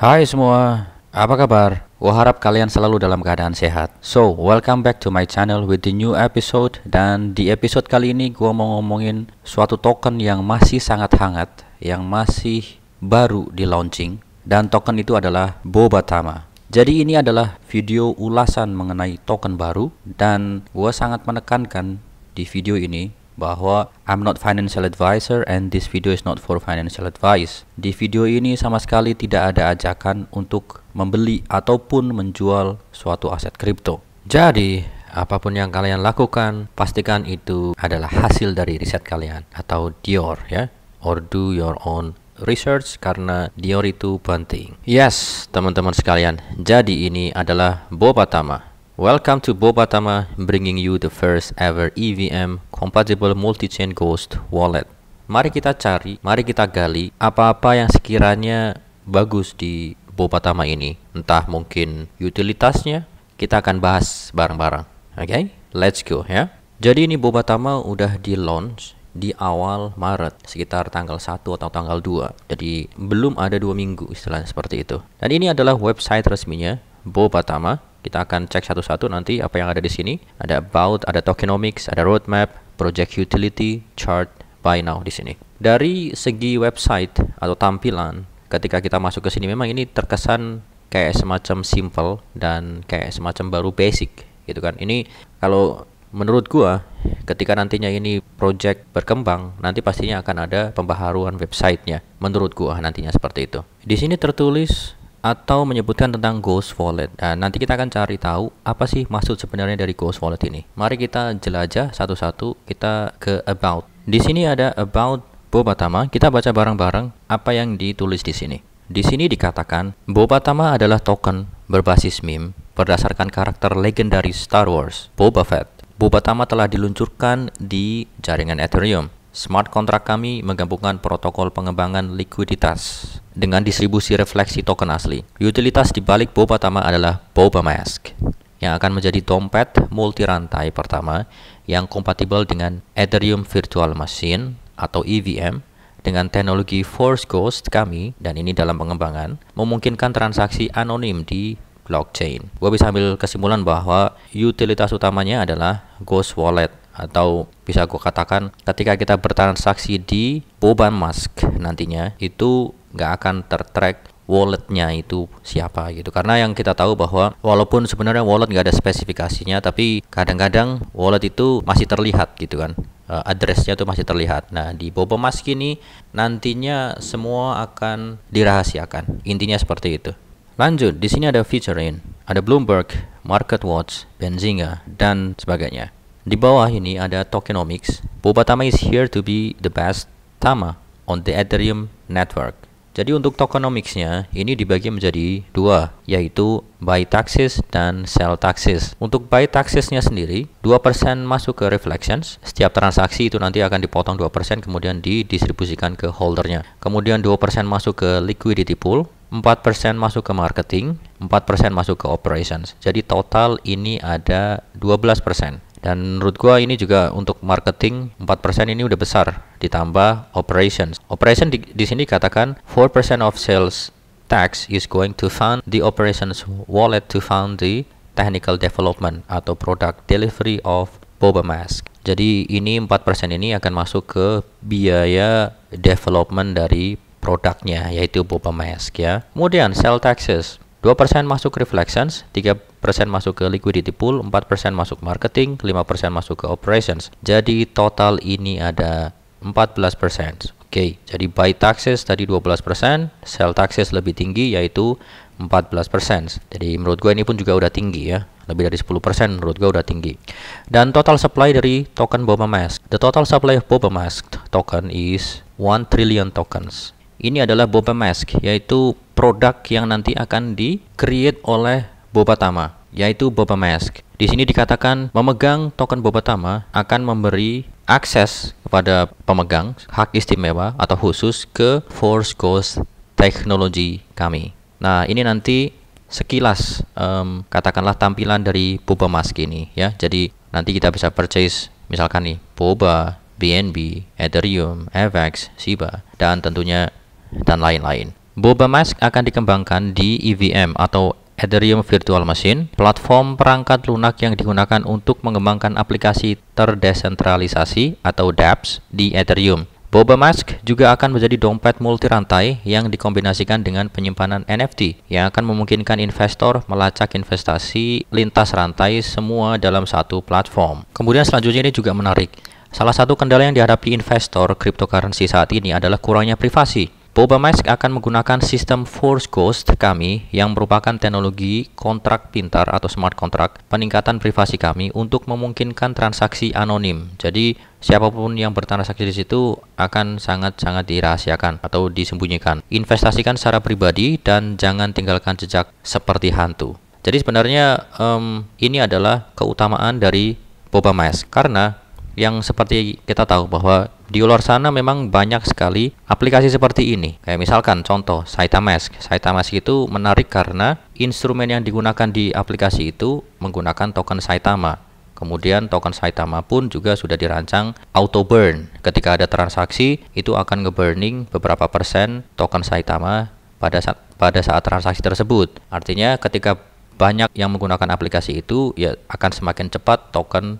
Hai semua, apa kabar? Gua harap kalian selalu dalam keadaan sehat. So, welcome back to my channel with the new episode. Dan di episode kali ini gua mau ngomongin suatu token yang masih sangat hangat, yang masih baru di launching. Dan token itu adalah Bobatama. Jadi ini adalah video ulasan mengenai token baru. Dan gua sangat menekankan di video ini bahwa I'm not financial advisor and this video is not for financial advice. Di video ini sama sekali tidak ada ajakan untuk membeli ataupun menjual suatu aset kripto. Jadi, apapun yang kalian lakukan, pastikan itu adalah hasil dari riset kalian atau DIOR ya, or do your own research karena DIOR itu penting. Yes, teman-teman sekalian. Jadi ini adalah Bobatama. Welcome to Bobatama, bringing you the first ever EVM compatible multi-chain Ghost wallet. Mari kita cari, mari kita gali apa-apa yang sekiranya bagus di Bobatama ini. Entah mungkin utilitasnya, kita akan bahas bareng-bareng. Oke, let's go ya. Jadi ini Bobatama udah di launch di awal Maret, sekitar tanggal 1 atau tanggal 2. Jadi belum ada 2 minggu istilahnya seperti itu. Dan ini adalah website resminya Bobatama. Kita akan cek satu-satu nanti apa yang ada di sini. Ada about, ada tokenomics, ada roadmap, project utility, chart, buy now di sini. Dari segi website atau tampilan, ketika kita masuk ke sini memang ini terkesan kayak semacam simple dan kayak semacam baru basic gitu kan. Ini kalau menurut gua ketika nantinya ini project berkembang, nanti pastinya akan ada pembaharuan websitenya. Menurut gua nantinya seperti itu. Di sini tertulis atau menyebutkan tentang Ghost Wallet. Dan nanti kita akan cari tahu apa sih maksud sebenarnya dari Ghost Wallet ini. Mari kita jelajah satu-satu. Kita ke about. Di sini ada about Bobatama. Kita baca bareng-bareng apa yang ditulis di sini. Di sini dikatakan Bobatama adalah token berbasis meme berdasarkan karakter legendaris Star Wars, Boba Fett. Bobatama telah diluncurkan di jaringan Ethereum. Smart contract kami menggabungkan protokol pengembangan likuiditas dengan distribusi refleksi token asli. Utilitas di balik Bobatama adalah Bobamask yang akan menjadi dompet multi rantai pertama yang kompatibel dengan Ethereum Virtual Machine atau EVM dengan teknologi Force Ghost kami, dan ini dalam pengembangan, memungkinkan transaksi anonim di blockchain. Gua bisa ambil kesimpulan bahwa utilitas utamanya adalah Ghost Wallet, atau bisa gue katakan ketika kita bertransaksi di Bobamask nantinya itu nggak akan tertrack walletnya itu siapa gitu, karena yang kita tahu bahwa walaupun sebenarnya wallet nggak ada spesifikasinya, tapi kadang-kadang wallet itu masih terlihat gitu kan, addressnya tuh masih terlihat. Nah di Bobamask ini nantinya semua akan dirahasiakan, intinya seperti itu. Lanjut, di sini ada featuring, ada Bloomberg, MarketWatch, Benzinga dan sebagainya. Di bawah ini ada tokenomics. Bobatama is here to be the best Tama on the Ethereum network. Jadi untuk tokenomicsnya ini dibagi menjadi dua, yaitu buy taxes dan sell taxes. Untuk buy taxesnya sendiri 2% masuk ke reflections. Setiap transaksi itu nanti akan dipotong 2%, kemudian didistribusikan ke holdernya. Kemudian 2% masuk ke liquidity pool, 4% masuk ke marketing, 4% masuk ke operations. Jadi total ini ada 12%. Dan menurut gua ini juga untuk marketing 4% ini udah besar, ditambah operations. Operation di sini katakan 4% of sales tax is going to fund the operations wallet to fund the technical development atau product delivery of Bobamask. Jadi ini 4% ini akan masuk ke biaya development dari produknya yaitu Bobamask ya. Kemudian sell taxes 2% masuk reflections, 3% masuk ke liquidity pool, 4% masuk marketing, 5% masuk ke operations. Jadi total ini ada 14%. Oke, jadi buy taxes tadi 12%, sell taxes lebih tinggi yaitu 14%. Jadi menurut gue ini pun juga udah tinggi ya. Lebih dari 10% menurut gue udah tinggi. Dan total supply dari token Bobamask. The total supply of Bobamask token is 1 trillion tokens. Ini adalah Bobamask, yaitu produk yang nanti akan di-create oleh Bobatama, yaitu Bobamask. Di sini dikatakan memegang token Bobatama akan memberi akses kepada pemegang hak istimewa atau khusus ke Force Ghost teknologi kami. Nah, ini nanti sekilas katakanlah tampilan dari Bobamask ini ya. Jadi nanti kita bisa purchase misalkan nih Boba, BNB, Ethereum, FX, Shiba, dan tentunya dan lain-lain. Boba Mask akan dikembangkan di EVM atau Ethereum Virtual Machine, platform perangkat lunak yang digunakan untuk mengembangkan aplikasi terdesentralisasi atau dApps di Ethereum. Boba Mask juga akan menjadi dompet multi rantai yang dikombinasikan dengan penyimpanan NFT yang akan memungkinkan investor melacak investasi lintas rantai semua dalam satu platform. Kemudian selanjutnya ini juga menarik. Salah satu kendala yang dihadapi investor cryptocurrency saat ini adalah kurangnya privasi. Boba Mask akan menggunakan sistem Force Ghost kami yang merupakan teknologi kontrak pintar atau smart contract peningkatan privasi kami untuk memungkinkan transaksi anonim. Jadi siapapun yang bertransaksi di situ akan sangat-sangat dirahasiakan atau disembunyikan. Investasikan secara pribadi dan jangan tinggalkan jejak seperti hantu. Jadi sebenarnya ini adalah keutamaan dari Boba Mask karena yang seperti kita tahu bahwa di luar sana memang banyak sekali aplikasi seperti ini. Kayak misalkan contoh Saitamask. Saitamask itu menarik karena instrumen yang digunakan di aplikasi itu menggunakan token Saitama. Kemudian token Saitama pun juga sudah dirancang auto burn. Ketika ada transaksi itu akan nge-burning beberapa persen token Saitama pada saat transaksi tersebut. Artinya ketika banyak yang menggunakan aplikasi itu ya akan semakin cepat token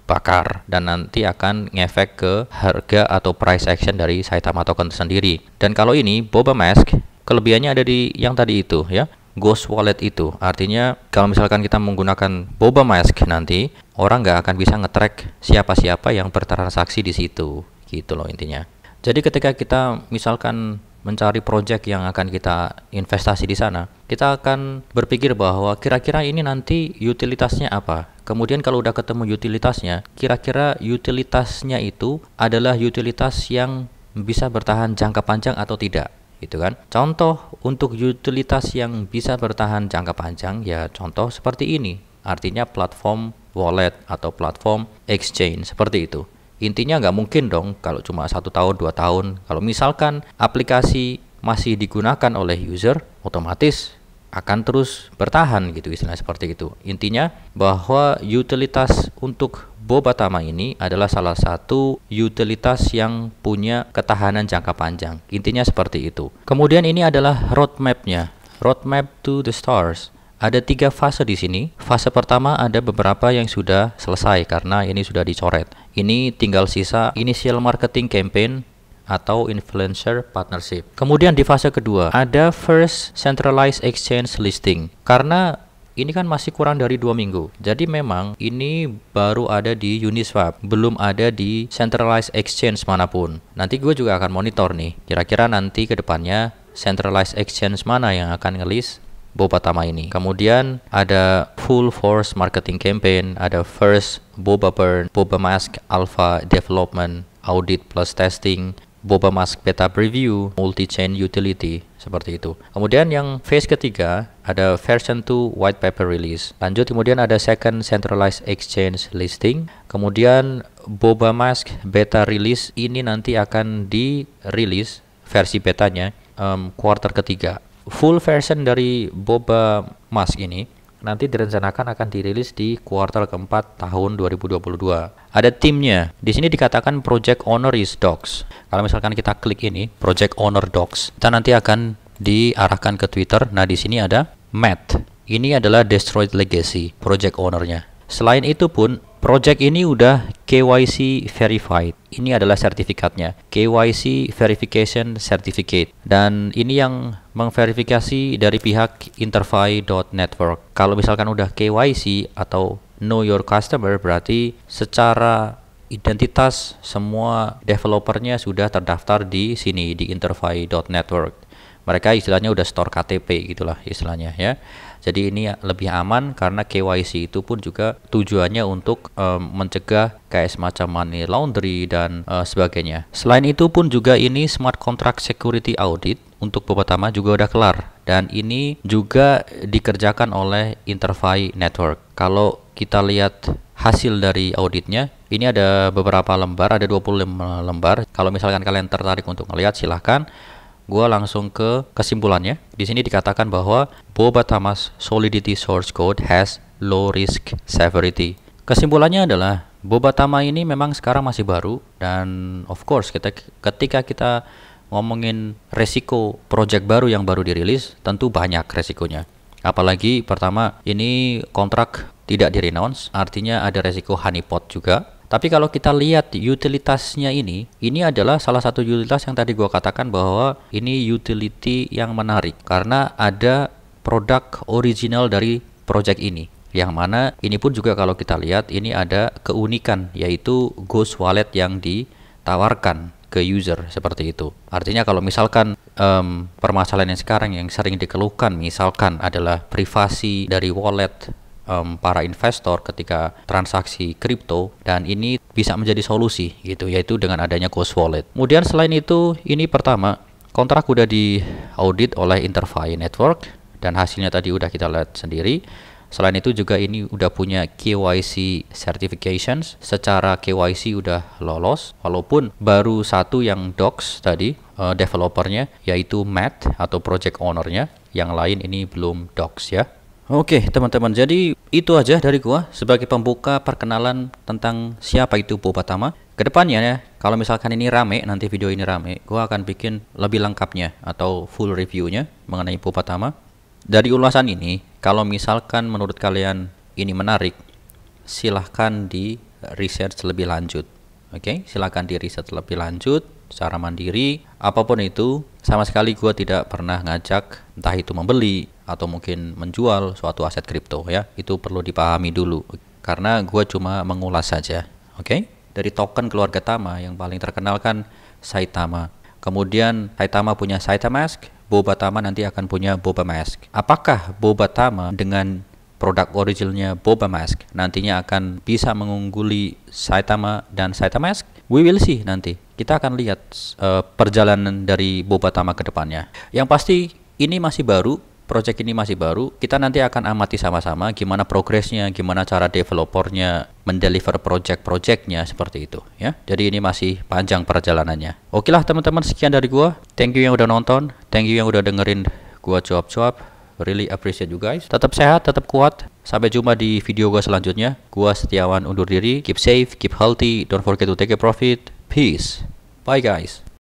bakar dan nanti akan ngefek ke harga atau price action dari Saitama token sendiri. Dan kalau ini Boba Mask kelebihannya ada di yang tadi itu ya, Ghost Wallet itu. Artinya kalau misalkan kita menggunakan Boba Mask nanti orang nggak akan bisa nge-track siapa-siapa yang bertransaksi di situ gitu loh intinya. Jadi ketika kita misalkan mencari project yang akan kita investasi di sana, kita akan berpikir bahwa kira-kira ini nanti utilitasnya apa. Kemudian kalau udah ketemu utilitasnya, kira-kira utilitasnya itu adalah utilitas yang bisa bertahan jangka panjang atau tidak, gitu kan? Contoh untuk utilitas yang bisa bertahan jangka panjang ya contoh seperti ini. Artinya platform wallet atau platform exchange seperti itu. Intinya nggak mungkin dong kalau cuma 1 tahun 2 tahun. Kalau misalkan aplikasi masih digunakan oleh user, otomatis akan terus bertahan gitu istilahnya seperti itu. Intinya bahwa utilitas untuk Bobatama ini adalah salah satu utilitas yang punya ketahanan jangka panjang. Intinya seperti itu. Kemudian ini adalah roadmap-nya, roadmap to the stars. Ada 3 fase di sini. Fase pertama ada beberapa yang sudah selesai karena ini sudah dicoret. Ini tinggal sisa initial marketing campaign atau influencer partnership. Kemudian di fase kedua ada first centralized exchange listing. Karena ini kan masih kurang dari 2 minggu. Jadi memang ini baru ada di Uniswap, belum ada di centralized exchange manapun. Nanti gue juga akan monitor nih. Kira-kira nanti ke depannya centralized exchange mana yang akan ngelis Bobatama ini. Kemudian ada full force marketing campaign, ada first Boba burn, Boba Mask alpha development, audit plus testing, Boba Mask beta preview, multi-chain utility, seperti itu. Kemudian yang phase ketiga ada version 2 white paper release. Lanjut kemudian ada second centralized exchange listing. Kemudian Boba Mask beta release ini nanti akan dirilis versi betanya kuartal ketiga. Full version dari Boba Mask ini nanti direncanakan akan dirilis di kuartal keempat tahun 2022. Ada timnya. Di sini dikatakan project owner is Docs. Kalau misalkan kita klik ini, project owner Docs, kita nanti akan diarahkan ke Twitter. Nah, di sini ada Matt. Ini adalah Destroyed Legacy, project ownernya. Selain itu pun, project ini udah KYC verified. Ini adalah sertifikatnya, KYC Verification Certificate. Dan ini yang mengverifikasi dari pihak Interfi.network. Kalau misalkan udah KYC atau Know Your Customer, berarti secara identitas semua developernya sudah terdaftar di sini, di Interfi.network. Mereka istilahnya udah store KTP gitulah istilahnya ya. Jadi ini lebih aman karena KYC itu pun juga tujuannya untuk mencegah kayak semacam money laundry dan sebagainya. Selain itu pun juga ini smart contract security audit untuk Bobatama juga udah kelar dan ini juga dikerjakan oleh Interfi Network. Kalau kita lihat hasil dari auditnya, ini ada beberapa lembar, ada 25 lembar. Kalau misalkan kalian tertarik untuk melihat silahkan. Gua langsung ke kesimpulannya. Di sini dikatakan bahwa Bobatama's Solidity source code has low risk severity. Kesimpulannya adalah Bobatama ini memang sekarang masih baru dan of course ketika kita ngomongin resiko project baru yang baru dirilis, tentu banyak resikonya. Apalagi pertama, ini kontrak tidak di-renounce, artinya ada resiko honeypot juga. Tapi kalau kita lihat utilitasnya ini adalah salah satu utilitas yang tadi gua katakan bahwa ini utility yang menarik karena ada produk original dari project ini. Yang mana ini pun juga kalau kita lihat ini ada keunikan, yaitu Ghost Wallet yang ditawarkan ke user seperti itu. Artinya kalau misalkan permasalahan yang sekarang yang sering dikeluhkan misalkan adalah privasi dari wallet para investor ketika transaksi kripto, dan ini bisa menjadi solusi gitu, yaitu dengan adanya Ghost Wallet. Kemudian selain itu, ini pertama, kontrak udah diaudit oleh Interfy Network dan hasilnya tadi udah kita lihat sendiri. Selain itu juga ini udah punya KYC certifications, secara KYC udah lolos, walaupun baru satu yang docs tadi developernya, yaitu Matt atau project ownernya, yang lain ini belum docs ya. Oke teman-teman, jadi itu aja dari gua sebagai pembuka perkenalan tentang siapa itu Boba Tama. Kedepannya ya, kalau misalkan ini rame, nanti video ini rame, gua akan bikin lebih lengkapnya atau full reviewnya mengenai Boba Tama. Dari ulasan ini, kalau misalkan menurut kalian ini menarik, silahkan di research lebih lanjut. Oke, silahkan di riset lebih lanjut secara mandiri. Apapun itu, sama sekali gua tidak pernah ngajak entah itu membeli atau mungkin menjual suatu aset kripto ya. Itu perlu dipahami dulu karena gua cuma mengulas saja. Oke? Dari token keluarga Tama yang paling terkenal kan Saitama. Kemudian Saitama punya Saitamask, Boba Tama nanti akan punya Boba Mask. Apakah Boba Tama dengan produk originalnya Boba Mask nantinya akan bisa mengungguli Saitama dan Saitamask? We will see nanti. Kita akan lihat perjalanan dari Boba Tama ke depannya. Yang pasti ini masih baru, project ini masih baru. Kita nanti akan amati sama-sama gimana progresnya, gimana cara developernya mendeliver project-projectnya seperti itu ya. Jadi ini masih panjang perjalanannya. Oke lah teman-teman, sekian dari gua. Thank you yang udah nonton, thank you yang udah dengerin gua cuap-cuap. Really appreciate you guys. Tetap sehat, tetap kuat. Sampai jumpa di video gua selanjutnya. Gua Setiawan undur diri. Keep safe, keep healthy. Don't forget to take a profit. Peace. Bye guys.